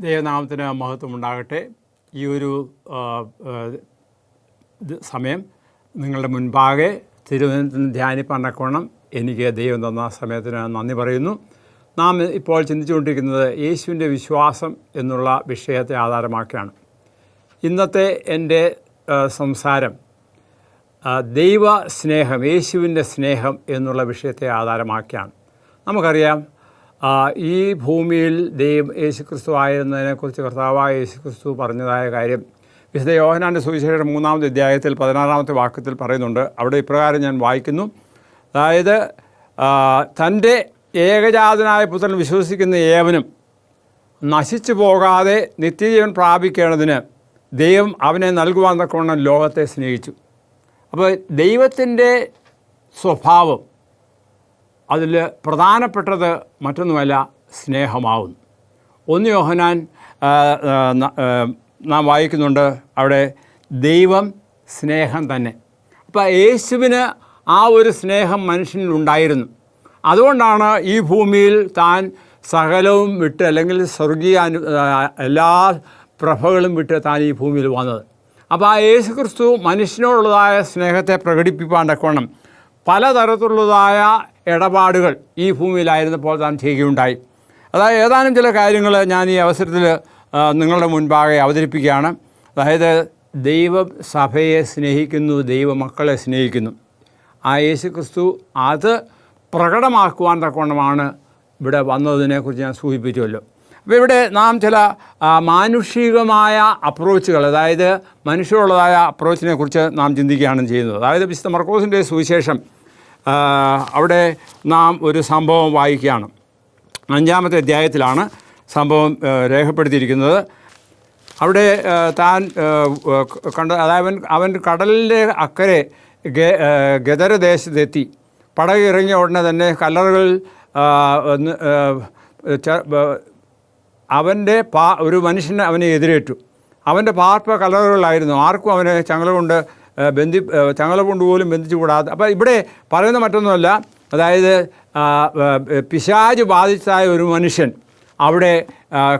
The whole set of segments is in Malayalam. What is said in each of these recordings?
ദൈവനാമത്തിന് മഹത്വം ഉണ്ടാകട്ടെ. ഈ ഒരു സമയം നിങ്ങളുടെ മുൻപാകെ തിരുവനന്തപുരത്ത് ധ്യാനിപ്പണക്കണം എനിക്ക് ദൈവം തന്ന സമയത്തിന് നന്ദി പറയുന്നു. നാം ഇപ്പോൾ ചിന്തിച്ചുകൊണ്ടിരിക്കുന്നത് യേശുവിൻ്റെ വിശ്വാസം എന്നുള്ള വിഷയത്തെ ആധാരമാക്കിയാണ്. ഇന്നത്തെ എൻ്റെ സംസാരം ദൈവ സ്നേഹം, യേശുവിൻ്റെ സ്നേഹം എന്നുള്ള വിഷയത്തെ ആധാരമാക്കിയാണ്. നമുക്കറിയാം, ഈ ഭൂമിയിൽ യേശുക്രിസ്തു ആയിരുന്നതിനെക്കുറിച്ച് കർത്താവായ യേശുക്രിസ്തു പറഞ്ഞതായ കാര്യം വിശുദ്ധ യോഹന്നാൻ്റെ സുവിശേഷം 3-ാമത്തെ അധ്യായത്തിൽ 16-ാമത്തെ വാക്യത്തിൽ പറയുന്നുണ്ട്. അവിടെ ഇപ്രകാരം ഞാൻ വായിക്കുന്നു. അതായത്, തൻ്റെ ഏകജാതനായ പുത്രൻ വിശ്വസിക്കുന്ന ഏവനും നശിച്ചു പോകാതെ നിത്യജീവൻ പ്രാപിക്കേണ്ടതിന് ദൈവം അവനെ നൽകുവാൻ തക്കവണ്ണം ലോകത്തെ സ്നേഹിച്ചു. അപ്പോൾ ദൈവത്തിൻ്റെ സ്വഭാവം, അതിൽ പ്രധാനപ്പെട്ടത് മറ്റൊന്നുമല്ല, സ്നേഹമാവുന്നു. 1 യോഹന്നാൻ നാം വായിക്കുന്നുണ്ട്, അവിടെ ദൈവം സ്നേഹം തന്നെ. അപ്പോൾ യേശുവിന് ആ ഒരു സ്നേഹം മനുഷ്യനിലുണ്ടായിരുന്നു. അതുകൊണ്ടാണ് ഈ ഭൂമിയിൽ താൻ സകലവും വിട്ട്, അല്ലെങ്കിൽ സ്വർഗീയ എല്ലാ പ്രഭകളും വിട്ട് താൻ ഈ ഭൂമിയിൽ വന്നത്. അപ്പോൾ ആ യേശുക്രിസ്തു മനുഷ്യനോടുള്ളതായ സ്നേഹത്തെ പ്രകടിപ്പിക്കാൻ തക്കവണ്ണം പലതരത്തിലുള്ളതായ ഇടപാടുകൾ ഈ ഭൂമിയിലായിരുന്നപ്പോൾ താൻ ചെയ്യുകയുണ്ടായി. അതായത് ഏതാനും ചില കാര്യങ്ങൾ ഞാൻ ഈ അവസരത്തിൽ നിങ്ങളുടെ മുൻപാകെ അവതരിപ്പിക്കുകയാണ്. അതായത്, ദൈവം സഭയെ സ്നേഹിക്കുന്നു, ദൈവമക്കളെ സ്നേഹിക്കുന്നു. ആ യേശുക്രിസ്തു അത് പ്രകടമാക്കുവാൻ തക്കവണ്ണമാണ് ഇവിടെ വന്നതിനെക്കുറിച്ച് ഞാൻ സൂചിപ്പിച്ചുവല്ലോ. അപ്പോൾ ഇവിടെ നാം ചില മാനുഷികമായ അപ്രോച്ചുകൾ, അതായത് മനുഷ്യരുള്ളതായ അപ്രോച്ചിനെ കുറിച്ച് നാം ചിന്തിക്കുകയാണ് ചെയ്യുന്നത്. അതായത് വിശുദ്ധ മർക്കോസിൻ്റെ സുവിശേഷം അവിടെ നാം ഒരു സംഭവം വായിക്കുകയാണ്. 5-ാമത്തെ അധ്യായത്തിലാണ് സംഭവം രേഖപ്പെടുത്തിയിരിക്കുന്നത്. അവിടെ താൻ അതായത് അവൻ കടലിൻ്റെ അക്കരെ ഗദരദേശത്തെത്തി. പടകിറങ്ങിയ ഉടനെ തന്നെ കല്ലറുകൾ അവൻ്റെ ഒരു മനുഷ്യന് അവനെ എതിരേറ്റു. അവൻ്റെ പാർപ്പ കല്ലറുകളായിരുന്നു. ആർക്കും അവനെ ചങ്ങല കൊണ്ടുപോലും ബന്ധിച്ചു കൂടാതെ. അപ്പോൾ ഇവിടെ പറയുന്ന മറ്റൊന്നുമല്ല, അതായത് പിശാച് ബാധിച്ചതായ ഒരു മനുഷ്യൻ അവിടെ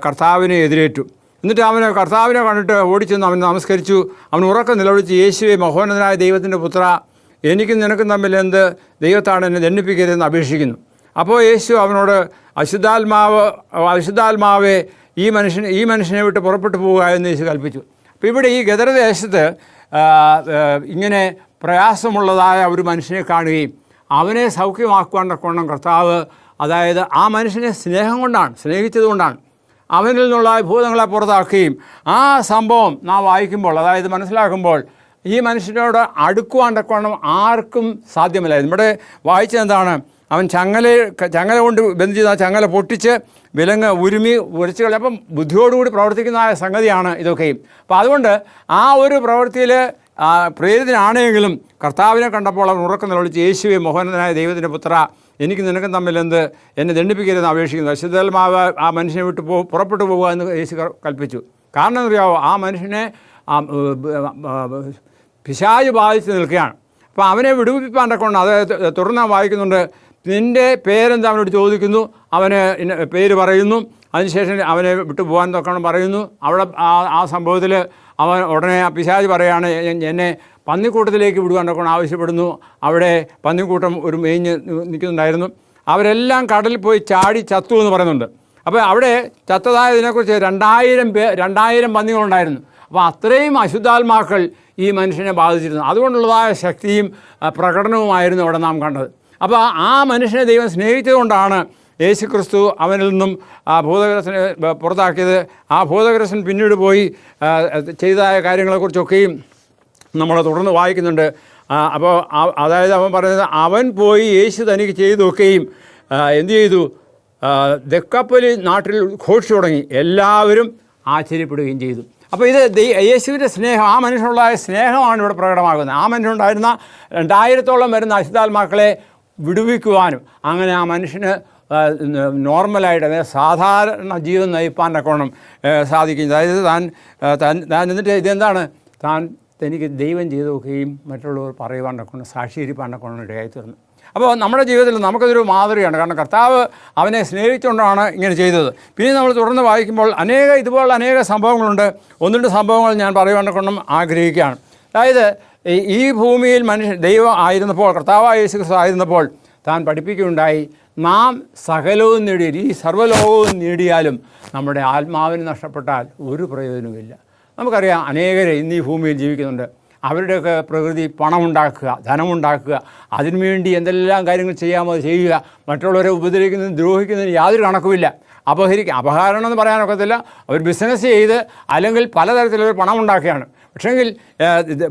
കർത്താവിനെ എതിരേറ്റു. എന്നിട്ട് കർത്താവിനെ കണ്ടിട്ട് ഓടിച്ചെന്ന് അവൻ നമസ്കരിച്ചു. അവൻ ഉറക്കം നിലവിളിച്ച്, യേശുവേ, മഹോന്നതനായ ദൈവത്തിൻ്റെ പുത്ര, എനിക്കും നിനക്കും തമ്മിൽ എന്ത് ദൈവത്താണ് എന്നെ ദണ്ഡിപ്പിക്കരുതെന്ന് അപേക്ഷിക്കുന്നു. അപ്പോൾ യേശു അവനോട്, അശുദ്ധാത്മാവെ ഈ മനുഷ്യനെ വിട്ട് പുറപ്പെട്ടു പോകുക എന്ന് യേശു കൽപ്പിച്ചു. അപ്പോൾ ഇവിടെ ഈ ഗദരദേശത്ത് ഇങ്ങനെ പ്രയാസമുള്ളതായ ഒരു മനുഷ്യനെ കാണുകയും അവനെ സൗഖ്യമാക്കുവാൻ തക്കവണ്ണം കർത്താവ്, അതായത് ആ മനുഷ്യനെ സ്നേഹിച്ചതുകൊണ്ടാണ് അവനിൽ നിന്നുള്ള ഭൂതങ്ങളെ പുറത്താക്കുകയും ആ സംഭവം നാം വായിക്കുമ്പോൾ, അതായത് മനസ്സിലാക്കുമ്പോൾ, ഈ മനുഷ്യനോട് അടുക്കുവാൻ തക്കവണ്ണം ആർക്കും സാധ്യമല്ലായിരുന്നു. ഇവിടെ വായിച്ചതെന്താണ്? അവൻ ചങ്ങല കൊണ്ട് ബന്ധിച്ച് ആ ചങ്ങല പൊട്ടിച്ച് വിലങ്ങ് ഉരച്ച് കളി. അപ്പം ബുദ്ധിയോടുകൂടി പ്രവർത്തിക്കുന്ന സംഗതിയാണ് ഇതൊക്കെയും. അപ്പോൾ അതുകൊണ്ട് ആ ഒരു പ്രവൃത്തിയിൽ പ്രേരിതനാണെങ്കിലും കർത്താവിനെ കണ്ടപ്പോൾ അവൻ ഉറക്കം നിലവിളിച്ച്, യേശുവേ, മഹോന്നതനായ ദൈവത്തിൻ്റെ പുത്ര, എനിക്ക് നിനക്കും തമ്മിൽ എന്ത് എന്നെ ദണ്ഡിപ്പിക്കരുതെന്ന് അപേക്ഷിക്കുന്നു. അശുദ്ധാത്മാവ് ആ മനുഷ്യനെ വിട്ട് പുറപ്പെട്ടു പോകുക എന്ന് യേശു കൽപ്പിച്ചു. കാരണം എന്നറിയാമോ? ആ മനുഷ്യനെ പിശാച് ബാധിച്ച് നിൽക്കുകയാണ്. അപ്പോൾ അവനെ വിടുവിപ്പാൻ തക്കവണ്ണം, അതായത് തുടർന്ന് വായിക്കുന്നുണ്ട്, നിൻ്റെ പേരെന്താ അവനോട് ചോദിക്കുന്നു. അവന് പേര് പറയുന്നു. അതിനുശേഷം അവനെ വിട്ടു പോകാൻ തക്കണം പറയുന്നു. അവിടെ ആ സംഭവത്തിൽ അവൻ ഉടനെ പിശാച് പറയുകയാണ്, എന്നെ പന്നിക്കൂട്ടത്തിലേക്ക് വിടുവാൻ തക്കണം ആവശ്യപ്പെടുന്നു. അവിടെ പന്നിക്കൂട്ടം ഒരു മേഞ്ഞ് നിൽക്കുന്നുണ്ടായിരുന്നു. അവരെല്ലാം കടലിൽ പോയി ചാടി ചത്തു എന്ന് പറയുന്നുണ്ട്. അപ്പോൾ അവിടെ ചത്തതായതിനെക്കുറിച്ച് 2000 പന്നികളുണ്ടായിരുന്നു. അപ്പോൾ അത്രയും അശുദ്ധാത്മാക്കൾ ഈ മനുഷ്യനെ ബാധിച്ചിരുന്നു. അതുകൊണ്ടുള്ളതായ ശക്തിയും പ്രകടനവുമായിരുന്നു അവിടെ നാം കണ്ടത്. അപ്പോൾ ആ മനുഷ്യനെ ദൈവം സ്നേഹിച്ചതുകൊണ്ടാണ് യേശുക്രിസ്തു അവനിൽ നിന്നും ആ ഭൂതഗ്രസ്തനെ പുറത്താക്കിയത്. ആ ഭൂതഗ്രസ്തൻ പിന്നീട് പോയി ചെയ്തതായ കാര്യങ്ങളെക്കുറിച്ചൊക്കെയും നമ്മൾ തുടർന്ന് വായിക്കുന്നുണ്ട്. അപ്പോൾ അതായത് അവൻ പറയുന്നത്, അവൻ പോയി യേശു തനിക്ക് ചെയ്തൊക്കെയും എന്തു ചെയ്തു? ദെക്കാപ്പൊലി നാട്ടിൽ ഘോഷിച്ചു തുടങ്ങി. എല്ലാവരും ആശ്ചര്യപ്പെടുകയും ചെയ്തു. അപ്പോൾ ഇത് യേശുവിൻ്റെ സ്നേഹം, ആ മനുഷ്യനുള്ള സ്നേഹമാണ് ഇവിടെ പ്രകടമാകുന്നത്. ആ മനുഷ്യനുണ്ടായിരുന്ന 2000-ഓളം വരുന്ന അശുദ്ധാത്മാക്കളെ വിടുവിക്കുവാനും അങ്ങനെ ആ മനുഷ്യന് നോർമലായിട്ട്, അതായത് സാധാരണ ജീവിതം നയിപ്പാൻ തക്കവണ്ണം സാധിക്കും. അതായത് താൻ എന്നിട്ട് ഇതെന്താണ്, തനിക്ക് ദൈവം ചെയ്തൊക്കെയും മറ്റുള്ളവർ പറയുവാൻ തക്കവണ്ണം, സാക്ഷീകരിപ്പാൻ തക്കവണ്ണം ഇടയായി തീർന്നു. അപ്പോൾ നമ്മുടെ ജീവിതത്തിൽ നമുക്കതൊരു മാതൃകയാണ്. കാരണം കർത്താവ് അവനെ സ്നേഹിച്ചുകൊണ്ടാണ് ഇങ്ങനെ ചെയ്തത്. പിന്നെ നമ്മൾ തുടർന്ന് വായിക്കുമ്പോൾ ഇതുപോലുള്ള അനേക സംഭവങ്ങളുണ്ട്. ഒന്ന് രണ്ട് സംഭവങ്ങൾ ഞാൻ പറയുവാൻ കൊണ്ടും ആഗ്രഹിക്കുകയാണ്. അതായത് ഈ ഭൂമിയിൽ ദൈവം ആയിരുന്നപ്പോൾ, കർത്താവായ യേശു ക്രിസ്തു ആയിരുന്നപ്പോൾ താൻ പഠിപ്പിക്കുകയുണ്ടായി, നാം സകലവും നേടിയാൽ, ഈ സർവ്വലോകവും നേടിയാലും നമ്മുടെ ആത്മാവിന് നഷ്ടപ്പെട്ടാൽ ഒരു പ്രയോജനവുമില്ല. നമുക്കറിയാം അനേകരെ ഇന്ന് ഈ ഭൂമിയിൽ ജീവിക്കുന്നുണ്ട്. അവരുടെയൊക്കെ പ്രകൃതി പണമുണ്ടാക്കുക, ധനമുണ്ടാക്കുക, അതിനുവേണ്ടി എന്തെല്ലാം കാര്യങ്ങൾ ചെയ്യാമോ അത് ചെയ്യുക, മറ്റുള്ളവരെ ഉപദ്രവിക്കുന്നതിന് ദ്രോഹിക്കുന്നതിന് യാതൊരു കണക്കുമില്ല. അപഹരണം എന്ന് പറയാനൊക്കത്തില്ല. അവർ ബിസിനസ് ചെയ്ത് അല്ലെങ്കിൽ പലതരത്തിലുള്ള പണം ഉണ്ടാക്കുകയാണ്. പക്ഷേങ്കിൽ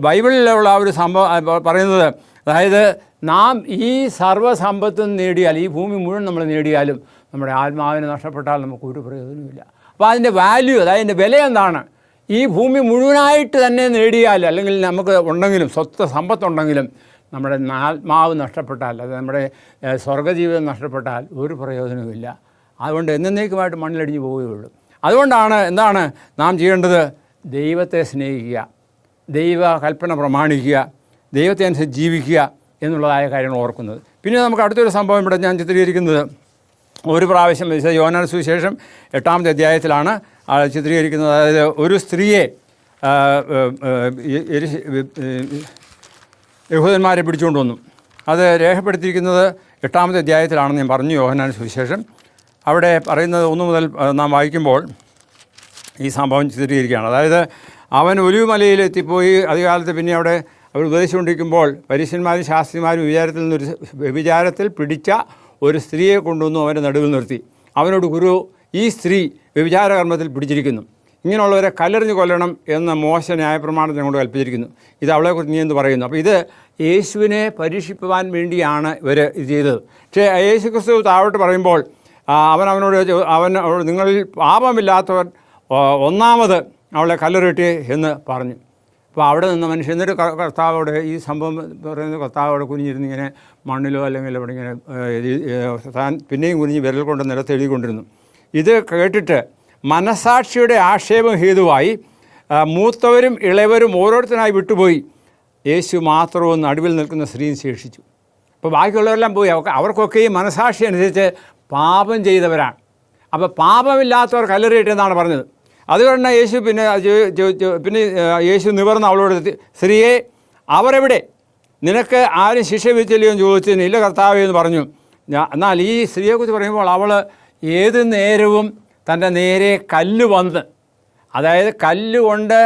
ബൈബിളിലുള്ള ഒരു സംഭവം പറയുന്നത്, അതായത് നാം ഈ സർവ്വസമ്പത്തും നേടിയാൽ, ഈ ഭൂമി മുഴുവൻ നമ്മൾ നേടിയാലും നമ്മുടെ ആത്മാവിനെ നഷ്ടപ്പെട്ടാൽ നമുക്ക് ഒരു പ്രയോജനമില്ല. അപ്പോൾ അതിൻ്റെ വാല്യൂ, അതായത് അതിൻ്റെ വില എന്താണ്? ഈ ഭൂമി മുഴുവനായിട്ട് തന്നെ നേടിയാൽ, അല്ലെങ്കിൽ നമുക്ക് ഉണ്ടെങ്കിലും സമ്പത്തുണ്ടെങ്കിലും നമ്മുടെ ആത്മാവ് നഷ്ടപ്പെട്ടാൽ, അത് നമ്മുടെ സ്വർഗ്ഗജീവിതം നഷ്ടപ്പെട്ടാൽ ഒരു പ്രയോജനവുമില്ല. അതുകൊണ്ട് എന്നേക്കുമായിട്ട് മണ്ണിലടിഞ്ഞ് പോവുകയുള്ളൂ. അതുകൊണ്ടാണ് എന്താണ് നാം ചെയ്യേണ്ടത്? ദൈവത്തെ സ്നേഹിക്കുക, ദൈവ കൽപ്പന പ്രമാണിക്കുക, ദൈവത്തെ അനുസരിച്ച് ജീവിക്കുക എന്നുള്ളതായ കാര്യങ്ങൾ ഓർക്കുന്നത്. പിന്നെ നമുക്ക് അടുത്തൊരു സംഭവം ഇവിടെ ഞാൻ ചിത്രീകരിക്കുന്നത്, ഒരു പ്രാവശ്യം യോഹന്നാന്റെ സുവിശേഷം 8-ാമത്തെ അധ്യായത്തിലാണ് ചിത്രീകരിക്കുന്നത്. അതായത് ഒരു സ്ത്രീയെ യഹൂദന്മാരെ പിടിച്ചുകൊണ്ട് വന്നു. അത് രേഖപ്പെടുത്തിയിരിക്കുന്നത് 8-ാമത്തെ അധ്യായത്തിലാണെന്ന് ഞാൻ പറഞ്ഞു, യോഹന്നാന്റെ സുവിശേഷം. അവിടെ പറയുന്നത് 1 മുതൽ നാം വായിക്കുമ്പോൾ ഈ സംഭവം ചിത്രീകരിക്കുകയാണ്. അതായത് അവൻ ഒലിവ് മലയിലെത്തിപ്പോയി. അധികാലത്ത് പിന്നെ അവിടെ അവർ ഉപദേശിച്ചുകൊണ്ടിരിക്കുമ്പോൾ പരീശന്മാരും ശാസ്ത്രിമാരും വ്യഭിചാരത്തിൽ പിടിച്ച ഒരു സ്ത്രീയെ കൊണ്ടുവന്നു അവൻ്റെ നടുവിൽ നിർത്തി. അവനോട്, ഗുരു, ഈ സ്ത്രീ വ്യഭിചാരകർമ്മത്തിൽ പിടിച്ചിരിക്കുന്നു, ഇങ്ങനെയുള്ളവരെ കല്ലെറിഞ്ഞ് കൊല്ലണം എന്ന് മോശ ന്യായപ്രമാണത്തെ കൊണ്ട് കൽപ്പിച്ചിരിക്കുന്നു. ഇത് അവളെക്കുറിച്ച് നീ എന്ന് പറയുന്നു. അപ്പോൾ ഇത് യേശുവിനെ പരീക്ഷിക്കുവാൻ വേണ്ടിയാണ് ഇവർ ഇത് ചെയ്തത്. പക്ഷേ യേശു ക്രിസ്തു താഴോട്ട് പറയുമ്പോൾ അവനോട് നിങ്ങളിൽ പാപമില്ലാത്തവർ ഒന്നാമത് അവളെ കല്ലെറിയട്ടെ എന്ന് പറഞ്ഞു. അപ്പോൾ അവിടെ നിന്ന് മനുഷ്യൻ, എന്നിട്ട് കർത്താവോട് ഈ സംഭവം പറയുന്നത്, കർത്താവോട് കുനിഞ്ഞിരുന്ന് ഇങ്ങനെ മണ്ണിലോ അല്ലെങ്കിൽ ഇവിടെ ഇങ്ങനെ താൻ പിന്നെയും കുനിഞ്ഞ് വിരൽ കൊണ്ട് നിലത്ത് എഴുതിക്കൊണ്ടിരുന്നു. ഇത് കേട്ടിട്ട് മനസാക്ഷിയുടെ ആക്ഷേപം ഹേതുവായി മൂത്തവരും ഇളയവരും ഓരോരുത്തരായി വിട്ടുപോയി. യേശു മാത്രവും നടുവിൽ നിൽക്കുന്ന സ്ത്രീയും ശേഷിച്ചു. അപ്പോൾ ബാക്കിയുള്ളവരെല്ലാം പോയി. അവർക്കൊക്കെ ഈ മനസാക്ഷി അനുസരിച്ച് പാപം ചെയ്തവരാണ്. അപ്പോൾ പാപമില്ലാത്തവർ കല്ലെറിയട്ടെ എന്നാണ് പറഞ്ഞത്. അതുകൊണ്ട് യേശു പിന്നെ യേശു നിവർന്ന് അവളോട്, സ്ത്രീയെ, അവരെവിടെ? നിനക്ക് ആരും ശിക്ഷ വിധിച്ചില്ലയോ എന്ന് ചോദിച്ചതിന്, ഇല്ല കർത്താവേ എന്ന് പറഞ്ഞു. എന്നാൽ ഈ സ്ത്രീയെക്കുറിച്ച് പറയുമ്പോൾ അവൾ ഏത് നേരവും തൻ്റെ നേരെ കല്ല് വന്ന്, അതായത് കല്ലുകൊണ്ട്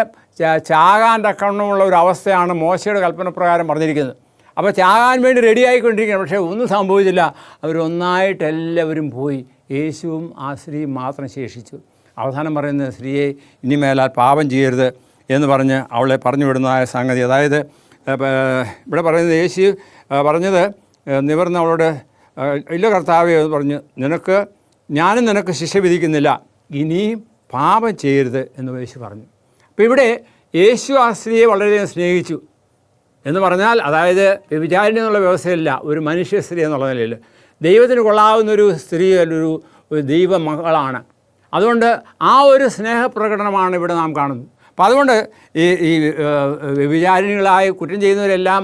ചാകാൻ തക്കവണ്ണമുള്ള ഒരു അവസ്ഥയാണ് മോശയുടെ കൽപ്പന പ്രകാരം പറഞ്ഞിരിക്കുന്നത്. അപ്പോൾ ചാകാൻ വേണ്ടി റെഡിയായിക്കൊണ്ടിരിക്കുകയാണ്. പക്ഷേ ഒന്നും സംഭവിച്ചില്ല. അവരൊന്നായിട്ട് എല്ലാവരും പോയി. യേശുവും ആ സ്ത്രീയും മാത്രം ശേഷിച്ചു. അവസാനം പറയുന്നത്, സ്ത്രീയെ ഇനി മേലാൽ പാപം ചെയ്യരുത് എന്ന് പറഞ്ഞ് അവളെ പറഞ്ഞു വിടുന്നതായ സംഗതി. അതായത് ഇവിടെ പറയുന്നത്, യേശു പറഞ്ഞത് നിവർന്ന് അവളോട്, ഇല്ല കർത്താവേ എന്ന് പറഞ്ഞ്, ഞാനും നിനക്ക് ശിക്ഷ വിധിക്കുന്നില്ല, ഇനിയും പാപം ചെയ്യരുത് എന്ന് യേശു പറഞ്ഞു. അപ്പോൾ ഇവിടെ യേശു ആ സ്ത്രീയെ വളരെയധികം സ്നേഹിച്ചു എന്ന് പറഞ്ഞാൽ, അതായത് വ്യഭിചാരിണി എന്നുള്ള വ്യവസ്ഥയില്ല, ഒരു മനുഷ്യ സ്ത്രീ എന്നുള്ള നിലയിൽ ദൈവത്തിന് കൊള്ളാവുന്നൊരു സ്ത്രീ, ഒരു ദൈവ മകളാണ്. അതുകൊണ്ട് ആ ഒരു സ്നേഹപ്രകടനമാണ് ഇവിടെ നാം കാണുന്നത്. അപ്പോൾ അതുകൊണ്ട് ഈ വ്യഭിചാരിണികളായി കുറ്റം ചെയ്യുന്നവരെല്ലാം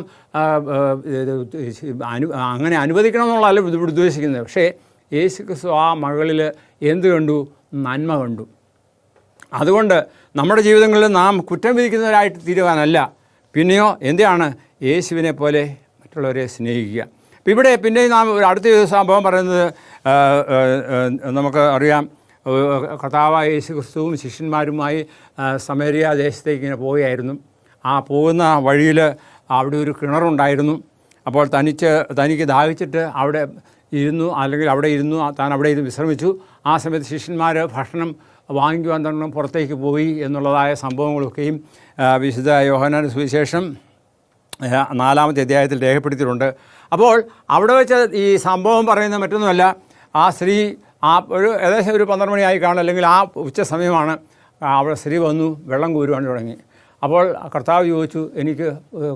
അങ്ങനെ അനുവദിക്കണമെന്നുള്ളതല്ല ഇവിടെ ഉദ്ദേശിക്കുന്നത്. പക്ഷേ യേശു ക്രിസ്തു ആ മകളിൽ എന്ത് കണ്ടു? നന്മ കണ്ടു. അതുകൊണ്ട് നമ്മുടെ ജീവിതങ്ങളിൽ നാം കുറ്റം വിധിക്കുന്നവരായിട്ട് തീരുവാനല്ല, പിന്നെയോ എന്താണ്? യേശുവിനെ പോലെ മറ്റുള്ളവരെ സ്നേഹിക്കുക. അപ്പോൾ ഇവിടെ പിന്നെ നാം അടുത്ത സംഭവം പറയുന്നത് നമുക്ക് അറിയാം. കർത്താവായ യേശു ക്രിസ്തുവും ശിഷ്യന്മാരുമായി സമേരിയ ദേശത്തേക്ക് ഇങ്ങനെ പോവുകയായിരുന്നു. ആ പോകുന്ന വഴിയിൽ അവിടെ ഒരു കിണറുണ്ടായിരുന്നു. അപ്പോൾ തനിക്ക് ദാഹിച്ചിട്ട് അവിടെ ഇരുന്നു, അല്ലെങ്കിൽ അവിടെ ഇരുന്നു, താൻ അവിടെ ഇരുന്ന് വിശ്രമിച്ചു. ആ സമയത്ത് ശിഷ്യന്മാർ ഭക്ഷണം വാങ്ങിക്കുവാൻ തന്നെ പുറത്തേക്ക് പോയി എന്നുള്ളതായ സംഭവങ്ങളൊക്കെയും വിശുദ്ധ യോഹന്നാന്റെ സുവിശേഷം 4-ാമത്തെ അധ്യായത്തിൽ രേഖപ്പെടുത്തിയിട്ടുണ്ട്. അപ്പോൾ അവിടെ വെച്ച് ഈ സംഭവം പറയുന്നത് മറ്റൊന്നുമല്ല, ആ സ്ത്രീ ഏകദേശം ഒരു 12 മണിയായി കാണും, അല്ലെങ്കിൽ ആ ഉച്ച സമയമാണ്. അവിടെ സ്ത്രീ വന്നു വെള്ളം കോരുവാൻ തുടങ്ങി. അപ്പോൾ കർത്താവ് ചോദിച്ചു, എനിക്ക്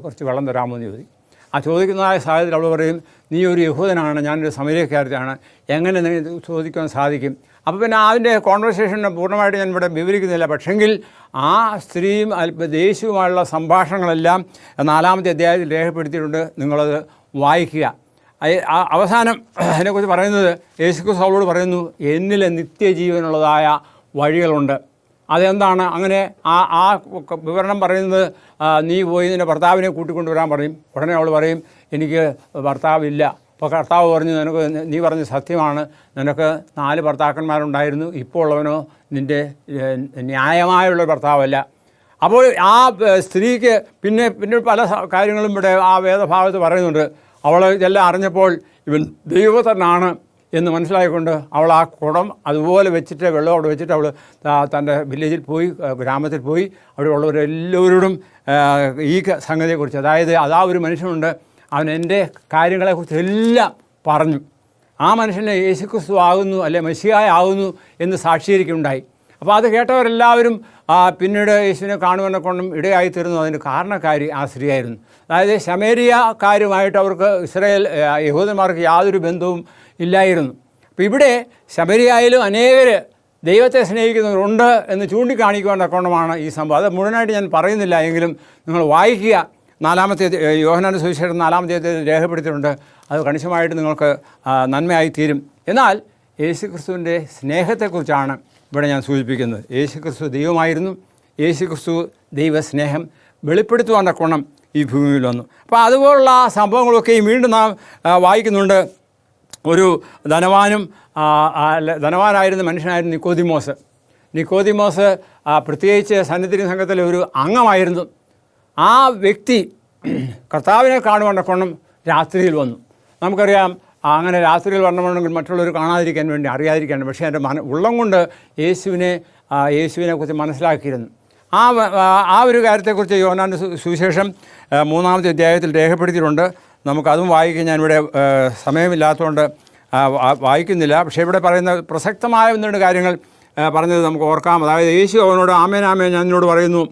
കുറച്ച് വെള്ളം തരാമോ എന്ന് ചോദിച്ചു. ആ ചോദിക്കുന്നതായ സാഹചര്യത്തിൽ അവൾ പറയും, നീ ഒരു യഹൂദനാണ്, ഞാനൊരു സമരീയക്കാരത്തിയാണ്, എങ്ങനെ ചോദിക്കാൻ സാധിക്കും? അപ്പോൾ പിന്നെ അതിൻ്റെ കോൺവെർസേഷൻ പൂർണ്ണമായിട്ട് ഞാൻ ഇവിടെ വിവരിക്കുന്നില്ല. പക്ഷെങ്കിൽ ആ സ്ത്രീയും യേശുവുമായുള്ള സംഭാഷണങ്ങളെല്ലാം 4-ാമത്തെ അധ്യായത്തിൽ രേഖപ്പെടുത്തിയിട്ടുണ്ട്. നിങ്ങളത് വായിക്കുക. അവസാനം അതിനെക്കുറിച്ച് പറയുന്നത് യേശുക്രിസ്തു അവളോട് പറയുന്നു, എന്നിൽ നിത്യജീവനുള്ളതായ വഴികളുണ്ട്. അതെന്താണ്? അങ്ങനെ ആ വിവരണം പറയുന്നത്, നീ പോയി നിൻ്റെ ഭർത്താവിനെ കൂട്ടിക്കൊണ്ടുവരാൻ പറയും. ഉടനെ അവൾ പറയും, എനിക്ക് ഭർത്താവില്ല. അപ്പോൾ കർത്താവ് പറഞ്ഞു, നിനക്ക് നീ പറഞ്ഞ സത്യമാണ്, നിനക്ക് 4 ഭർത്താക്കന്മാരുണ്ടായിരുന്നു, ഇപ്പോൾ ഉള്ളവനോ നിൻ്റെ ന്യായമായുള്ള ഭർത്താവല്ല. അപ്പോൾ ആ സ്ത്രീക്ക് പിന്നെ പല കാര്യങ്ങളും ഇവിടെ ആ വേദഭാഗത്ത് പറയുന്നുണ്ട്. അവൾ ഇതെല്ലാം അറിഞ്ഞപ്പോൾ ഇവൻ ദൈവത്തനാണ് എന്ന് മനസ്സിലായിക്കൊണ്ട് അവൾ ആ കുടം അതുപോലെ വെച്ചിട്ട്, വെള്ളം അവിടെ വെച്ചിട്ട് അവൾ തൻ്റെ വില്ലേജിൽ പോയി, ഗ്രാമത്തിൽ പോയി, അവിടെ ഉള്ളവരെല്ലാവരോടും ഈ സംഗതിയെക്കുറിച്ച്, അതായത് അതാ ഒരു മനുഷ്യനുണ്ട്, അവൻ എൻ്റെ കാര്യങ്ങളെക്കുറിച്ച് എല്ലാം പറഞ്ഞു. ആ മനുഷ്യനെ യേശുക്രിസ്തു ആകുന്നു, അല്ലെ മെസ്സിഹായ ആകുന്നു എന്ന് സാക്ഷീകരിക്കുകയുണ്ടായി. അപ്പോൾ അത് കേട്ടവരെല്ലാവരും പിന്നീട് യേശുവിനെ കാണുവാനെ കൊണ്ടും ഇടയായിത്തീർന്നു. അതിന് കാരണക്കാരി ആ സ്ത്രീയായിരുന്നു. അതായത് ശമേരിയക്കാരുമായിട്ട് അവർക്ക് യഹൂദന്മാർക്ക് യാതൊരു ബന്ധവും ഇല്ലായിരുന്നു. അപ്പോൾ ഇവിടെ ശമരിയായാലും അനേകർ ദൈവത്തെ സ്നേഹിക്കുന്നവരുണ്ട് എന്ന് ചൂണ്ടിക്കാണിക്കുവാൻ തക്കവണ്ണമാണ് ഈ സംഭവം. അത് മുഴുവനായിട്ട് ഞാൻ പറയുന്നില്ല, എങ്കിലും നിങ്ങൾ വായിക്കുക. 4-ാമത്തെ യോഹന്നാന്റെ സുവിശേഷം 4-ാമത്തെ രേഖപ്പെടുത്തിയിട്ടുണ്ട്. അത് കണിശമായിട്ട് നിങ്ങൾക്ക് നന്മയായിത്തീരും. എന്നാൽ യേശുക്രിസ്തുവിൻ്റെ സ്നേഹത്തെക്കുറിച്ചാണ് ഇവിടെ ഞാൻ സൂചിപ്പിക്കുന്നത്. യേശുക്രിസ്തു ദൈവമായിരുന്നു. യേശുക്രിസ്തു ദൈവസ്നേഹം വെളിപ്പെടുത്തുവാൻ തക്കവണ്ണം ഈ ഭൂമിയിൽ വന്നു. അപ്പോൾ അതുപോലുള്ള സംഭവങ്ങളൊക്കെയും വീണ്ടും നാം വായിക്കുന്നുണ്ട്. ഒരു ധനവാനായിരുന്ന മനുഷ്യനായിരുന്നു നിക്കോദിമോസ്. പ്രത്യേകിച്ച് സന്നിധി സംഘത്തിലെ ഒരു അംഗമായിരുന്നു. ആ വ്യക്തി കർത്താവിനെ കാണുവാൻ തക്കവണ്ണം രാത്രിയിൽ വന്നു. നമുക്കറിയാം, അങ്ങനെ രാത്രിയിൽ വരണമെങ്കിൽ മറ്റുള്ളവർ കാണാതിരിക്കാൻ വേണ്ടി, അറിയാതിരിക്കാൻ, പക്ഷേ എൻ്റെ ഉള്ളം കൊണ്ട് യേശുവിനെക്കുറിച്ച് മനസ്സിലാക്കിയിരുന്നു. ആ ഒരു കാര്യത്തെക്കുറിച്ച് യോഹന്നാന്റെ സുവിശേഷം 3-ാമത്തെ അധ്യായത്തിൽ രേഖപ്പെടുത്തിയിട്ടുണ്ട്. നമുക്കതും വായിക്കാൻ ഞാനിവിടെ സമയമില്ലാത്തതുകൊണ്ട് വായിക്കുന്നില്ല. പക്ഷേ ഇവിടെ പറയുന്ന പ്രസക്തമായ 1-2 കാര്യങ്ങൾ പറഞ്ഞത് നമുക്ക് ഓർക്കാം. അതായത് യേശു അവനോട്, ആമേൻ ആമേൻ ഞാൻ നിന്നോട് പറയുന്നു,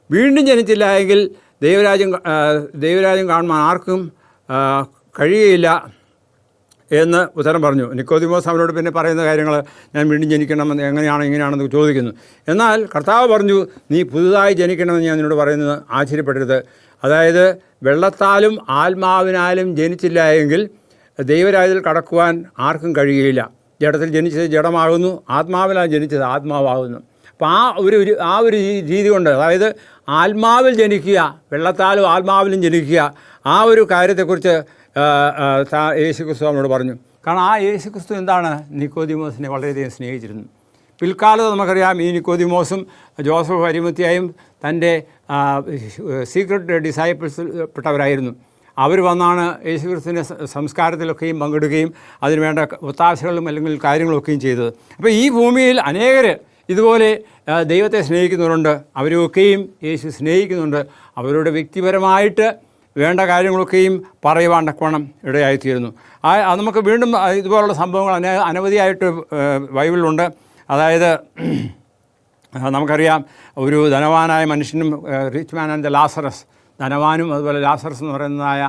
വീണ്ടും ജനിച്ചില്ല എങ്കിൽ ദൈവരാജ്യം കാണുവാൻ ആർക്കും കഴിയുകയില്ല എന്ന് ഉത്തരം പറഞ്ഞു. നിക്കോദിമോസ് അവനോട് പിന്നെ പറയുന്ന കാര്യങ്ങൾ, ഞാൻ വീണ്ടും ജനിക്കണമെന്ന് ഇങ്ങനെയാണെന്ന് ചോദിക്കുന്നു. എന്നാൽ കർത്താവ് പറഞ്ഞു, നീ പുതുതായി ജനിക്കണമെന്ന് ഞാൻ നിന്നോട് പറയുന്നത് ആശ്ചര്യപ്പെടരുത്. അതായത് വെള്ളത്താലും ആത്മാവിനാലും ജനിച്ചില്ല എങ്കിൽ ദൈവരാജ്യത്തിൽ കടക്കുവാൻ ആർക്കും കഴിയുകയില്ല. ജഡത്തിൽ ജനിച്ചത് ജഡമാകുന്നു, ആത്മാവിനാൽ ജനിച്ചത് ആത്മാവാകുന്നു. അപ്പോൾ ആ ഒരു രീതി കൊണ്ട്, അതായത് ആത്മാവിൽ ജനിക്കുക, വെള്ളത്താലും ആത്മാവിലും ജനിക്കുക, ആ ഒരു കാര്യത്തെക്കുറിച്ച് യേശുക്രിസ്തു അവനോട് പറഞ്ഞു. കാരണം ആ യേശുക്രിസ്തു എന്താണ്, നിക്കോദിമോസിനെ വളരെയധികം സ്നേഹിച്ചിരുന്നു. പിൽക്കാലത്ത് നമുക്കറിയാം, ഈ നിക്കോദിമോസും ജോസഫ് അരിമത്തിയായും തൻ്റെ സീക്രട്ട് ഡിസൈപ്പിൾസിൽ പെട്ടവരായിരുന്നു. അവർ വന്നാണ് യേശുക്രിസ്തുവിൻ്റെ സംസ്കാരത്തിലൊക്കെയും പങ്കെടുക്കുകയും അതിനുവേണ്ട ഒത്താശകളും അല്ലെങ്കിൽ കാര്യങ്ങളൊക്കെയും ചെയ്തത്. അപ്പോൾ ഈ ഭൂമിയിൽ അനേകർ ഇതുപോലെ ദൈവത്തെ സ്നേഹിക്കുന്നവരുണ്ട്. അവരൊക്കെയും യേശു സ്നേഹിക്കുന്നുണ്ട്. അവരുടെ വ്യക്തിപരമായിട്ട് വേണ്ട കാര്യങ്ങളൊക്കെയും പറയുവാൻ തക്കവണ്ണം ഇടയായിത്തീരുന്നു. അത് നമുക്ക് വീണ്ടും ഇതുപോലുള്ള സംഭവങ്ങൾ അനവധിയായിട്ട് ബൈബിളിലുണ്ട്. അതായത് നമുക്കറിയാം, ഒരു ധനവാനായ മനുഷ്യനും റിച്ച് മാൻ ആൻഡ് ലാസറസ്, ധനവാനും അതുപോലെ ലാസറസ് എന്ന് പറയുന്നതായ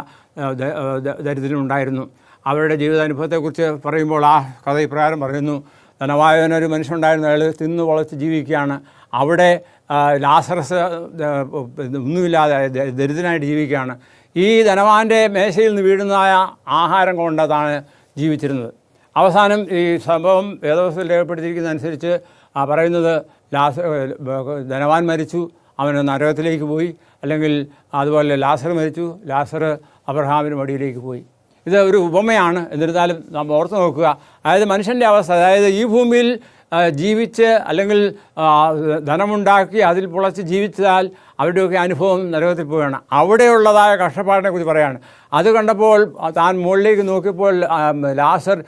ദരിദ്രനുണ്ടായിരുന്നു. അവരുടെ ജീവിതാനുഭവത്തെക്കുറിച്ച് പറയുമ്പോൾ ആ കഥ ഇപ്രകാരം പറയുന്നു. ധനവാനൊരു മനുഷ്യനുണ്ടായിരുന്നു, അയാൾ തിന്നു വളച്ച് ജീവിക്കുകയാണ്. അവിടെ ലാസറസ് ഒന്നുമില്ലാതെ ദരിദ്രനായിട്ട് ജീവിക്കുകയാണ്. ഈ ധനവാൻ്റെ മേശയിൽ നിന്ന് വീഴുന്നതായ ആഹാരം കൊണ്ടതാണ് ജീവിച്ചിരുന്നത്. അവസാനം ഈ സംഭവം വേദപുസ്തകത്തിൽ രേഖപ്പെടുത്തിയിരിക്കുന്നതനുസരിച്ച് പറയുന്നത് ധനവാൻ മരിച്ചു, അവൻ നരകത്തിലേക്ക് പോയി. അല്ലെങ്കിൽ അതുപോലെ ലാസർ മരിച്ചു, ലാസർ അബ്രഹാമിൻ്റെ മടിയിലേക്ക് പോയി. ഇത് ഒരു ഉപമയാണ്. എന്നിരുന്നാലും നാം ഓർത്ത് നോക്കുക, അതായത് മനുഷ്യൻ്റെ അവസ്ഥ, അതായത് ഈ ഭൂമിയിൽ ജീവിച്ച് അല്ലെങ്കിൽ ധനമുണ്ടാക്കി അതിൽ പുളച്ച് ജീവിച്ചാൽ അവരുടെയൊക്കെ അനുഭവം നരകത്തിൽ പോവുകയാണ്. അവിടെയുള്ളതായ കഷ്ടപ്പാടിനെ കുറിച്ച് പറയുകയാണ്. അത് കണ്ടപ്പോൾ താൻ മുകളിലേക്ക് നോക്കിയപ്പോൾ ലാസർ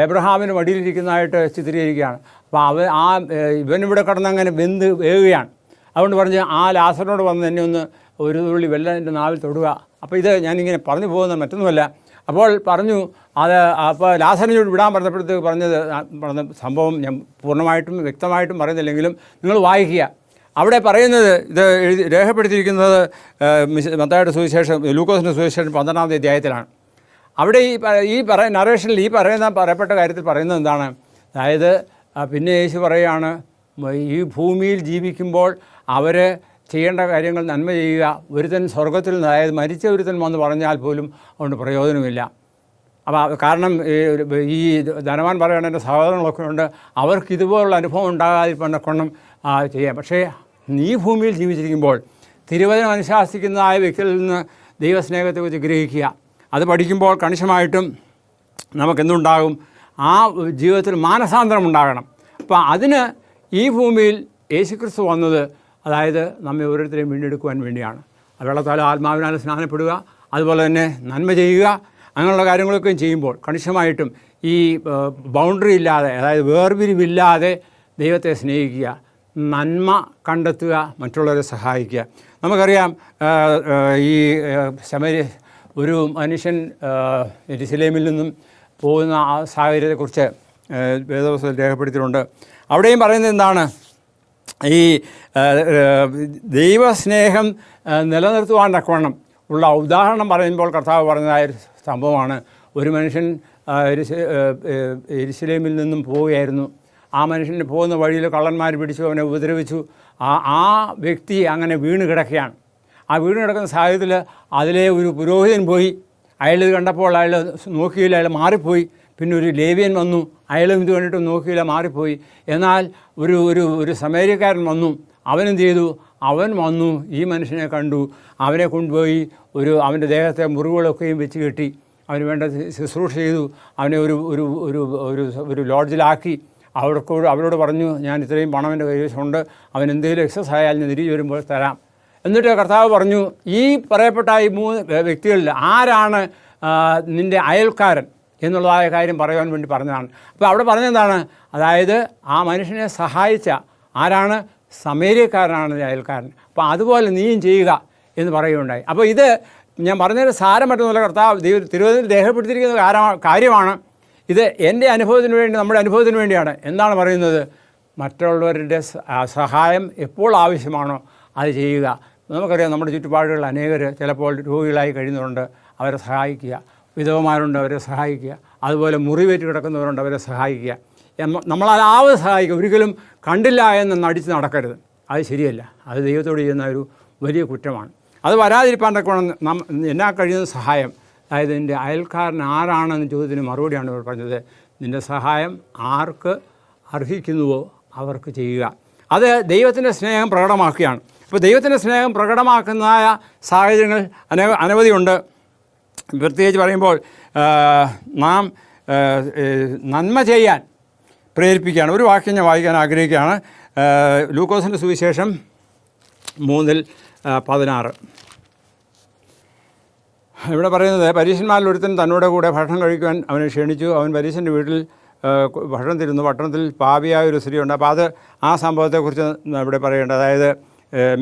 എബ്രഹാമിന് മടിയിലിരിക്കുന്നതായിട്ട് ചിത്രീകരിക്കുകയാണ്. അപ്പോൾ ഇവനിവിടെ കിടന്നങ്ങനെ വെന്ത് വേവുകയാണ്. അതുകൊണ്ട് പറഞ്ഞ് ആ ലാസറിനോട് വന്ന് എന്നെ ഒന്ന് ഒരു തുള്ളി വെള്ളം എൻ്റെ നാവിൽ തൊടുക. അപ്പോൾ ഇത് ഞാനിങ്ങനെ പറഞ്ഞു പോകുന്നത് മറ്റൊന്നുമല്ല. അപ്പോൾ പറഞ്ഞു അപ്പോൾ ലാസറിനോട് വിടാൻ പറഞ്ഞപ്പോഴത്തേക്ക് പറഞ്ഞ സംഭവം ഞാൻ പൂർണ്ണമായിട്ടും വ്യക്തമായിട്ടും പറയുന്നില്ലെങ്കിലും നിങ്ങൾ വായിക്കുക. അവിടെ പറയുന്നത്, ഇത് രേഖപ്പെടുത്തിയിരിക്കുന്നത് മത്തായിയുടെ സുവിശേഷം, ലൂക്കോസിൻ്റെ സുവിശേഷം 12-ാമത്തെ അധ്യായത്തിലാണ്. അവിടെ ഈ നറേഷനിൽ പറയപ്പെട്ട കാര്യത്തിൽ പറയുന്നത് എന്താണ്? അതായത് പിന്നെ യേശു പറയുകയാണ്, ഈ ഭൂമിയിൽ ജീവിക്കുമ്പോൾ അവർ ചെയ്യേണ്ട കാര്യങ്ങൾ നന്മ ചെയ്യുക. ഒരുത്തൻ സ്വർഗത്തിൽ നിന്ന്, അതായത് മരിച്ച ഒരുത്തൻ വന്ന് പറഞ്ഞാൽ പോലും അതുകൊണ്ട് പ്രയോജനമില്ല. അപ്പോൾ കാരണം ഈ ധനവാൻ പറയുകയാണ് എൻ്റെ സഹോദരങ്ങളൊക്കെ ഉണ്ട്, അവർക്ക് ഇതുപോലുള്ള അനുഭവം ഉണ്ടാകാതിരിക്കൊണ്ടും ചെയ്യാം. പക്ഷേ നീ ഭൂമിയിൽ ജീവിച്ചിരിക്കുമ്പോൾ തിരുവചനം അനുശാസിക്കുന്നതായ വ്യക്തിയിൽ നിന്ന് ദൈവസ്നേഹത്തെക്കുറിച്ച് ഗ്രഹിക്കുക. അത് പഠിക്കുമ്പോൾ കണിശമായിട്ടും നമുക്കെന്തുണ്ടാകും? ആ ജീവിതത്തിൽ മാനസാന്തരം ഉണ്ടാകണം. അപ്പോൾ അതിന് ഈ ഭൂമിയിൽ യേശുക്രിസ്തു വന്നത് അതായത് നമ്മെ ഓരോരുത്തരെയും വീണ്ടെടുക്കുവാൻ വേണ്ടിയാണ്. വെള്ളത്താൽ ആത്മാവിനാൽ സ്നാനപ്പെടുക, അതുപോലെ തന്നെ നന്മ ചെയ്യുക, അങ്ങനെയുള്ള കാര്യങ്ങളൊക്കെ ചെയ്യുമ്പോൾ കണിശമായിട്ടും ഈ ബൗണ്ടറി ഇല്ലാതെ, അതായത് വേർപിരിവില്ലാതെ ദൈവത്തെ സ്നേഹിക്കുക, നന്മ കണ്ടെത്തുക, മറ്റുള്ളവരെ സഹായിക്കുക. നമുക്കറിയാം ഈ ഒരു മനുഷ്യൻ യെരുശലേമിൽ നിന്നും പോകുന്ന ആ സാഹചര്യത്തെക്കുറിച്ച് വേദപുസ്തകത്തിൽ രേഖപ്പെടുത്തിയിട്ടുണ്ട്. അവിടെയും പറയുന്നത് എന്താണ്? ഈ ദൈവസ്നേഹം നിലനിർത്തുവാൻ തക്കവണ്ണം ഉള്ള ഉദാഹരണം പറയുമ്പോൾ കർത്താവ് പറഞ്ഞതായൊരു സംഭവമാണ്. ഒരു മനുഷ്യൻ യെരുശലേമിൽ നിന്നും പോവുകയായിരുന്നു. ആ മനുഷ്യന് പോകുന്ന വഴിയിൽ കള്ളന്മാർ പിടിച്ചു, അവനെ ഉപദ്രവിച്ചു. ആ വ്യക്തി അങ്ങനെ വീണ് കിടക്കുകയാണ്. ആ വീണ് കിടക്കുന്ന സാഹചര്യത്തിൽ അതിലെ ഒരു പുരോഹിതൻ പോയി. അയാൾ ഇത് കണ്ടപ്പോൾ അയാൾ നോക്കിയില്ല, അയാൾ മാറിപ്പോയി. പിന്നെ ഒരു ലേവ്യൻ വന്നു, അയാളും ഇത് കണ്ടിട്ട് നോക്കിയില്ല, മാറിപ്പോയി. എന്നാൽ ഒരു സമേരിയക്കാരൻ വന്നു. അവനെന്ത് ചെയ്തു? അവൻ വന്നു, ഈ മനുഷ്യനെ കണ്ടു, അവനെ കൊണ്ടുപോയി അവൻ്റെ ദേഹത്തെ മുറിവുകളൊക്കെയും വെച്ച് കെട്ടി അവന് വേണ്ട ശുശ്രൂഷ ചെയ്തു. അവനെ ഒരു ലോഡ്ജിലാക്കി. അവരോട് പറഞ്ഞു, ഞാൻ ഇത്രയും പണം എൻ്റെ കൈവശമുണ്ട്, അവൻ എന്തെങ്കിലും എക്സസ് ആയാൽ ഞാൻ തിരിച്ചു വരുമ്പോൾ തരാം. എന്നിട്ട് കർത്താവ് പറഞ്ഞു, ഈ പറയപ്പെട്ട ഈ 3 വ്യക്തികളിൽ ആരാണ് നിൻ്റെ അയൽക്കാരൻ എന്നുള്ളതായ കാര്യം പറയുവാൻ വേണ്ടി പറഞ്ഞതാണ്. അപ്പോൾ അവിടെ പറഞ്ഞെന്താണ്? അതായത് ആ മനുഷ്യനെ സഹായിച്ച ആരാണ്? സമേരിയക്കാരനാണ് അയൽക്കാരൻ. അപ്പോൾ അതുപോലെ നീയും ചെയ്യുക എന്ന് പറയുകയുണ്ടായി. അപ്പോൾ ഇത് ഞാൻ പറഞ്ഞൊരു സാരം മറ്റൊന്നുമില്ല, കർത്താവ് തിരുവചനത്തിൽ രേഖപ്പെടുത്തിയിരിക്കുന്ന കാര്യമാണ്. ഇത് എൻ്റെ അനുഭവത്തിന് വേണ്ടി, നമ്മുടെ അനുഭവത്തിന് വേണ്ടിയാണ്. എന്താണ് പറയുന്നത്? മറ്റുള്ളവരുടെ സഹായം എപ്പോൾ ആവശ്യമാണോ അത് ചെയ്യുക. നമുക്കറിയാം, നമ്മുടെ ചുറ്റുപാടുകളിൽ അനേകർ ചിലപ്പോൾ രോഗികളായി കഴിയുന്നവരുണ്ട്, അവരെ സഹായിക്കുക. വിധവമാരുണ്ട്, അവരെ സഹായിക്കുക. അതുപോലെ മുറിവേറ്റ് കിടക്കുന്നവരുണ്ട്, അവരെ സഹായിക്കുക. നമ്മളാവത് സഹായിക്കുക. ഒരിക്കലും കണ്ടില്ല എന്ന് നടിച്ച് നടക്കരുത്. അത് ശരിയല്ല. അത് ദൈവത്തോട് ചെയ്യുന്ന ഒരു വലിയ കുറ്റമാണ്. അത് വരാതിരിക്കാൻ തക്കവണ്ണം എന്നാ കഴിയുന്ന സഹായം, അതായത് നിൻ്റെ അയൽക്കാരൻ ആരാണെന്ന ചോദ്യത്തിന് മറുപടിയാണ് ഇവർ പറഞ്ഞത്. നിൻ്റെ സഹായം ആർക്ക് അർഹിക്കുന്നുവോ അവർക്ക് ചെയ്യുക. അത് ദൈവത്തിൻ്റെ സ്നേഹം പ്രകടമാക്കുകയാണ്. അപ്പോൾ ദൈവത്തിൻ്റെ സ്നേഹം പ്രകടമാക്കുന്നതായ സാഹചര്യങ്ങൾ അനവധിയുണ്ട്. പ്രത്യേകിച്ച് പറയുമ്പോൾ നാം നന്മ ചെയ്യാൻ പ്രേരിപ്പിക്കുകയാണ്. ഒരു വാക്യം ഞാൻ വായിക്കാൻ ആഗ്രഹിക്കുകയാണ്. ലൂക്കോസിൻ്റെ സുവിശേഷം 3:16. ഇവിടെ പറയുന്നത്, പരീശന്മാരിൽ ഒരുത്തൻ തന്നോട് കൂടെ ഭക്ഷണം കഴിക്കുവാൻ അവനെ ക്ഷണിച്ചു. അവൻ പരീശൻ്റെ വീട്ടിൽ ഭക്ഷണം തരുന്നു. പട്ടണത്തിൽ പാപിയായ ഒരു സ്ത്രീയുണ്ട്. അപ്പോൾ ആ സംഭവത്തെക്കുറിച്ച് ഇവിടെ പറയേണ്ടത്, അതായത്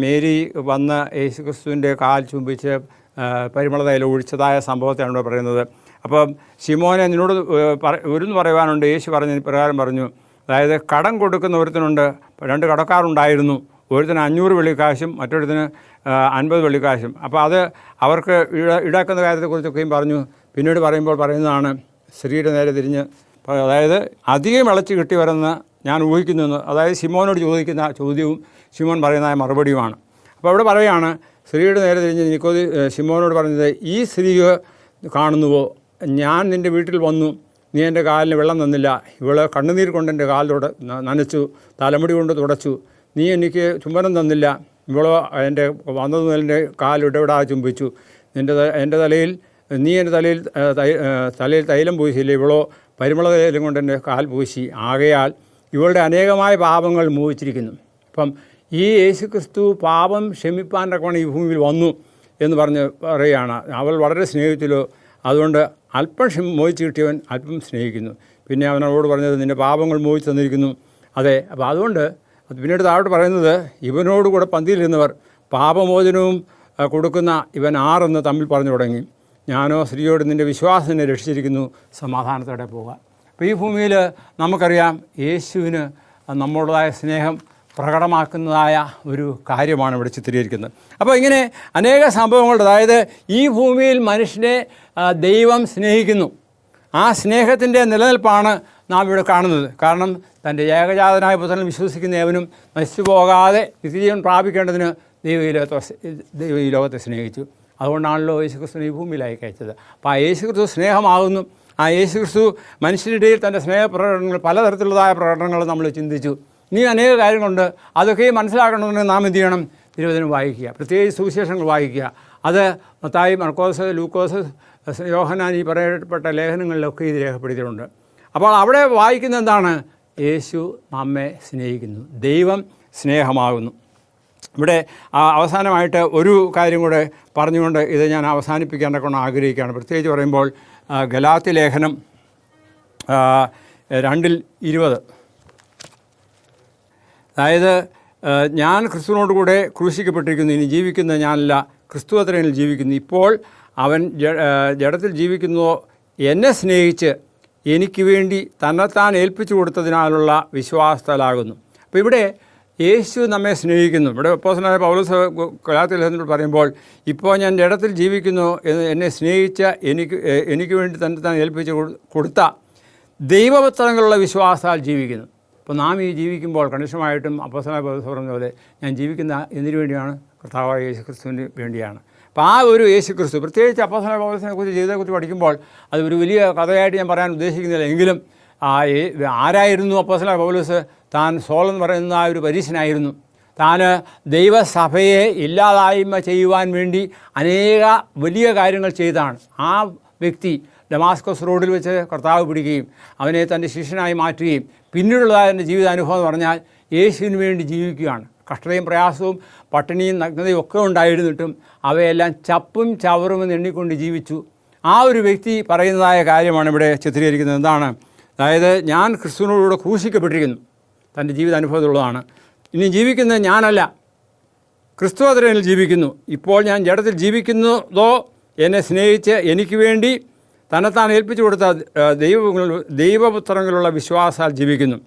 മേരി വന്ന് യേശുക്രിസ്തുവിൻ്റെ കാൽ ചുംബിച്ച് പരിമള തൈലം ഒഴിച്ചതായ സംഭവത്തെയാണ് ഇവിടെ പറയുന്നത്. അപ്പം ശിമോനെ നിന്നോട് ഒരുന്ന് പറയുവാനുണ്ട്. യേശു പ്രകാരം പറഞ്ഞു. അതായത് കടം കൊടുക്കുന്ന ഒരുത്തനുണ്ട്. 2 കടക്കാരുണ്ടായിരുന്നു. ഒരുത്തിന് 500 വെള്ളിക്കാശും മറ്റൊരുത്തിന് 50 വെള്ളിക്കാശും. അപ്പോൾ അത് അവർക്ക് ഈടാക്കുന്ന കാര്യത്തെക്കുറിച്ചൊക്കെയും പറഞ്ഞു. പിന്നീട് പറയുന്നതാണ്, സ്ത്രീയുടെ നേരെ തിരിഞ്ഞ്, അതായത് അധികം ഇളച്ച് കിട്ടി വരുന്ന ഞാൻ ഊഹിക്കുന്നു. അതായത് ശിമോനോട് ചോദിക്കുന്ന ചോദ്യവും ശിമോൻ പറയുന്ന മറുപടിയുമാണ്. അപ്പോൾ അവിടെ പറയുകയാണ്, സ്ത്രീയുടെ നേരെ തിരിഞ്ഞ് ശിമോനോട് പറഞ്ഞത്, ഈ സ്ത്രീ കാണുന്നുവോ, ഞാൻ നിൻ്റെ വീട്ടിൽ വന്നു, നീ എൻ്റെ കാലിന് വെള്ളം തന്നില്ല. ഇവള് കണ്ണുനീർ കൊണ്ട് എൻ്റെ കാൽ നനച്ചു, തലമുടി കൊണ്ട് തുടച്ചു. നീ എനിക്ക് ചുംബനം തന്നില്ല. ഇവളോ എൻ്റെ വന്നത് മുതൽ എൻ്റെ കാൽ ഇടവിടാതെ ചുംബിച്ചു. നീ എൻ്റെ തലയിൽ തൈലം പൂശിയില്ല. ഇവളോ പരിമള തൈലം കൊണ്ട് എൻ്റെ കാൽ പൂശി. ആകയാൽ ഇവളുടെ അനേകമായ പാപങ്ങൾ മോഹിച്ചിരിക്കുന്നു. അപ്പം ഈ യേശുക്രിസ്തു പാപം ക്ഷമിപ്പാൻ തക്കവണ്ണം ഈ ഭൂമിയിൽ വന്നു എന്ന് പറയുകയാണ്. അവൾ വളരെ സ്നേഹിച്ചല്ലോ, അതുകൊണ്ട് അല്പം മോഹിച്ച് കിട്ടിയവൻ അല്പം സ്നേഹിക്കുന്നു. പിന്നെ അവനോട് പറഞ്ഞത്, നിൻ്റെ പാപങ്ങൾ മോഹിച്ച് തന്നിരിക്കുന്നു. അതെ. അപ്പോൾ അതുകൊണ്ട് പിന്നീട് താഴോട്ട് പറയുന്നത്, ഇവനോടുകൂടെ പന്തിയിലിരുന്നവർ പാപമോചനവും കൊടുക്കുന്ന ഇവൻ ആരെന്ന് തമ്മിൽ പറഞ്ഞു തുടങ്ങി. ഞാനോ സ്ത്രീയോട് നിൻ്റെ വിശ്വാസത്തിനെ രക്ഷിച്ചിരിക്കുന്നു, സമാധാനത്തോടെ പോകാം. അപ്പോൾ ഈ ഭൂമിയിൽ നമുക്കറിയാം, യേശുവിന് നമ്മളുടേതായ സ്നേഹം പ്രകടമാക്കുന്നതായ ഒരു കാര്യമാണ് ഇവിടെ ചിത്രീകരിക്കുന്നത്. അപ്പോൾ ഇങ്ങനെ അനേക സംഭവങ്ങളുണ്ട്. അതായത് ഈ ഭൂമിയിൽ മനുഷ്യനെ ദൈവം സ്നേഹിക്കുന്നു. ആ സ്നേഹത്തിൻ്റെ നിലനിൽപ്പാണ് നാം ഇവിടെ കാണുന്നത്. കാരണം തൻ്റെ ഏകജാതനായ പുത്രനിൽ വിശ്വസിക്കുന്ന ഏവനും നശിച്ചു പോകാതെ നിത്യജീവൻ പ്രാപിക്കേണ്ടതിന് ദൈവം ഈ ലോകത്തെ സ്നേഹിച്ചു. അതുകൊണ്ടാണല്ലോ യേശുക്രിസ്തു ഈ ഭൂമിയിലായി അയച്ചത്. അപ്പോൾ ആ യേശുക്രിസ്തു സ്നേഹമാകുന്നു. ആ യേശു ക്രിസ്തു മനുഷ്യരിടയിൽ തൻ്റെ സ്നേഹപ്രകടനങ്ങൾ പലതരത്തിലുള്ളതായ പ്രകടനങ്ങൾ നമ്മൾ ചിന്തിച്ചു. ഇനി അനേക കാര്യങ്ങളുണ്ട്. അതൊക്കെ മനസ്സിലാക്കണമെന്നുണ്ടെങ്കിൽ നാം എന്ത് ചെയ്യണം? തിരുവചനം വായിക്കുക, പ്രത്യേകിച്ച് സുവിശേഷങ്ങൾ വായിക്കുക. അത് മത്തായി, മർക്കോസ്, ലൂക്കോസ്, യോഹന്നാൻ ഈ പറയപ്പെട്ട ലേഖനങ്ങളിലൊക്കെ ഇത് രേഖപ്പെടുത്തിയിട്ടുണ്ട്. അപ്പോൾ അവിടെ വായിക്കുന്ന എന്താണ്? യേശു നമ്മെ സ്നേഹിക്കുന്നു, ദൈവം സ്നേഹമാകുന്നു. ഇവിടെ അവസാനമായിട്ട് ഒരു കാര്യം കൂടെ പറഞ്ഞുകൊണ്ട് ഇത് ഞാൻ അവസാനിപ്പിക്കാനൊക്കെ ആഗ്രഹിക്കുകയാണ്. പ്രത്യേകിച്ച് പറയുമ്പോൾ ഗലാത്യ ലേഖനം 2:20, അതായത് ഞാൻ ക്രിസ്തുവിനോട് കൂടെ ക്രൂശിക്കപ്പെട്ടിരിക്കുന്നു, ഇനി ജീവിക്കുന്നത് ഞാനല്ല, ക്രിസ്തു അത്രയിൽ ജീവിക്കുന്നു. ഇപ്പോൾ അവൻ ജഡത്തിൽ ജീവിക്കുന്നതോ എന്നെ സ്നേഹിച്ച് എനിക്ക് വേണ്ടി തന്നെത്താൻ ഏൽപ്പിച്ചു കൊടുത്തതിനാലുള്ള വിശ്വാസത്താലാകുന്നു. അപ്പോൾ ഇവിടെ യേശു നമ്മെ സ്നേഹിക്കുന്നു. ഇവിടെ അപ്പോസ്തലനായ പൗലോസ് ഗലാത്യ ലേഖനത്തിൽ പറയുമ്പോൾ ഇപ്പോൾ ഞാൻ ജഡത്തിൽ ജീവിക്കുന്നു, എന്നെ സ്നേഹിച്ച എനിക്ക് വേണ്ടി തന്നെത്താൻ ഏൽപ്പിച്ചു കൊടുത്ത ദൈവപുത്രങ്ങളുള്ള വിശ്വാസത്താൽ ജീവിക്കുന്നു. അപ്പോൾ നാം ഈ ജീവിക്കുമ്പോൾ കണിശമായിട്ടും അപ്പോസ്തലനായ പൗലോസ് പറഞ്ഞ പോലെ ഞാൻ ജീവിക്കുന്ന എന്തിനു വേണ്ടിയാണ്? കർത്താവായ യേശു ക്രിസ്തുവിന് വേണ്ടിയാണ്. അപ്പോൾ ആ ഒരു യേശു ക്രിസ്തു, പ്രത്യേകിച്ച് അപ്പോസ്തലനായ പൗലോസിനെ കുറിച്ച് ജീവിതത്തെക്കുറിച്ച് പഠിക്കുമ്പോൾ അത് ഒരു വലിയ കഥയായിട്ട് ഞാൻ പറയാൻ ഉദ്ദേശിക്കുന്നില്ല. എങ്കിലും ആരായിരുന്നു അപ്പോസ്തലനായ പൗലോസ്? താൻ സോൾ എന്ന് പറയുന്ന ആ ഒരു പരീശനായിരുന്നു. താൻ ദൈവസഭയെ ഇല്ലാതായ്മ ചെയ്യുവാൻ വേണ്ടി അനേക വലിയ കാര്യങ്ങൾ ചെയ്താണ്. ആ വ്യക്തി ഡമാസ്കസ് റോഡിൽ വെച്ച് കർത്താവ് പിടിക്കുകയും അവനെ തൻ്റെ ശിഷ്യനായി മാറ്റുകയും പിന്നീടുള്ളതായ എൻ്റെ ജീവിതാനുഭവം എന്ന് പറഞ്ഞാൽ യേശുവിന് വേണ്ടി ജീവിക്കുകയാണ്. കഷ്ടതയും പ്രയാസവും പട്ടിണിയും നഗ്നതയും ഒക്കെ ഉണ്ടായിരുന്നിട്ടും അവയെല്ലാം ചപ്പും ചവറുമെന്ന് എണ്ണിക്കൊണ്ട് ജീവിച്ചു. ആ ഒരു വ്യക്തി പറയുന്നതായ കാര്യമാണ് ഇവിടെ ചിത്രീകരിക്കുന്നത്. എന്താണ്? അതായത് ഞാൻ ക്രിസ്തുവിനോടുകൂടെ ക്രൂശിക്കപ്പെട്ടിരിക്കുന്നു, തൻ്റെ ജീവിതാനുഭവത്തിലുള്ളതാണ്. ഇനി ജീവിക്കുന്നത് ഞാനല്ല, ക്രിസ്തു അത്രയിൽ ജീവിക്കുന്നു. ഇപ്പോൾ ഞാൻ ജഡത്തിൽ ജീവിക്കുന്നതോ എന്നെ സ്നേഹിച്ച് എനിക്ക് വേണ്ടി തന്നെത്താൻ ഏൽപ്പിച്ചു കൊടുത്ത ദൈവപുത്രങ്ങളുള്ള വിശ്വാസാൽ ജീവിക്കുന്നു.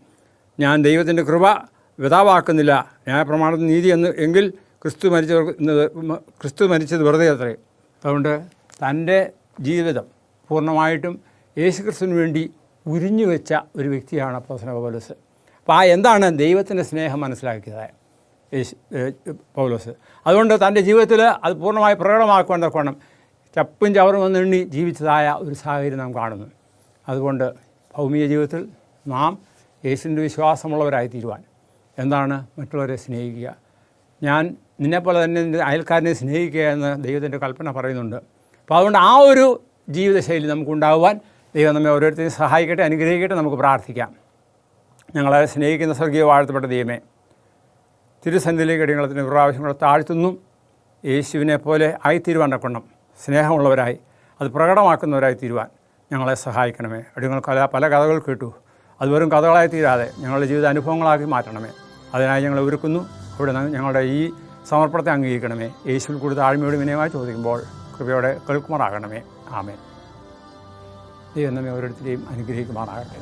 ഞാൻ ദൈവത്തിൻ്റെ കൃപ വിതാവാക്കുന്നില്ല. ന്യായപ്രമാണത്തിൽ നീതി എങ്കിൽ ക്രിസ്തു മരിച്ചത് വെറുതെ അത്രേ. അതുകൊണ്ട് തൻ്റെ ജീവിതം പൂർണ്ണമായിട്ടും യേശുക്രിസ്തുവിന് വേണ്ടി ഉരിഞ്ഞു വെച്ച ഒരു വ്യക്തിയാണ് അപ്പോസ്തലനായ പൗലോസ്. അപ്പോൾ എന്താണ് ദൈവത്തിൻ്റെ സ്നേഹം മനസ്സിലാക്കിയതായ പൗലോസ്? അതുകൊണ്ട് തൻ്റെ ജീവിതത്തിൽ അത് പൂർണ്ണമായി പ്രകടമാക്കുവാൻ തക്കവണ്ണം ചപ്പും ചവറും എണ്ണി ജീവിച്ചതായ ഒരു സാഹചര്യം നാം കാണുന്നു. അതുകൊണ്ട് ഭൗമിക ജീവിതത്തിൽ നാം യേശുവിൻ്റെ വിശ്വാസമുള്ളവരായി തീരുവാൻ എന്താണ്? മറ്റുള്ളവരെ സ്നേഹിക്കുക. ഞാൻ നിന്നെപ്പോലെ തന്നെ നിൻ്റെ അയൽക്കാരനെ സ്നേഹിക്കുക എന്ന് ദൈവത്തിൻ്റെ കൽപ്പന പറയുന്നുണ്ട്. അപ്പോൾ അതുകൊണ്ട് ആ ഒരു ജീവിതശൈലി നമുക്കുണ്ടാകുവാൻ ദൈവം നമ്മെ ഓരോരുത്തരെയും സഹായിക്കട്ടെ, അനുഗ്രഹിക്കട്ടെ. നമുക്ക് പ്രാർത്ഥിക്കാം. ഞങ്ങളെ സ്നേഹിക്കുന്ന സ്വർഗീയ വാഴ്ത്തപ്പെട്ട ദൈവമേ, തിരുസന്നിധിയിലേക്ക് അടിയങ്ങളത്തിന് പ്രാവശ്യങ്ങളെ താഴ്ത്തുന്നു. യേശുവിനെ പോലെ ആയിത്തീരുവാൻ തക്കവണ്ണം സ്നേഹമുള്ളവരായി അത് പ്രകടമാക്കുന്നവരായി തീരുവാൻ ഞങ്ങളെ സഹായിക്കണമേ. അടിയങ്ങൾ പല കഥകൾ കേട്ടു, അത് വെറും കഥകളായി തീരാതെ ഞങ്ങളുടെ ജീവിത അനുഭവങ്ങളാക്കി മാറ്റണമേ. അതിനായി ഞങ്ങൾ ഒരുക്കുന്നു. അവിടെ ഞങ്ങളുടെ ഈ സമർപ്പണത്തെ അംഗീകരിക്കണമേ. യേശുവിൽ കൂടുതൽ താഴ്മയോട് വിനയമായി ചോദിക്കുമ്പോൾ കൃപയോടെ കേൾക്കുമാറാകണമേ. ആമേൻ. ദൈവം നമ്മെ ഓരോരുത്തരെയും അനുഗ്രഹിക്കുമാറാകട്ടെ.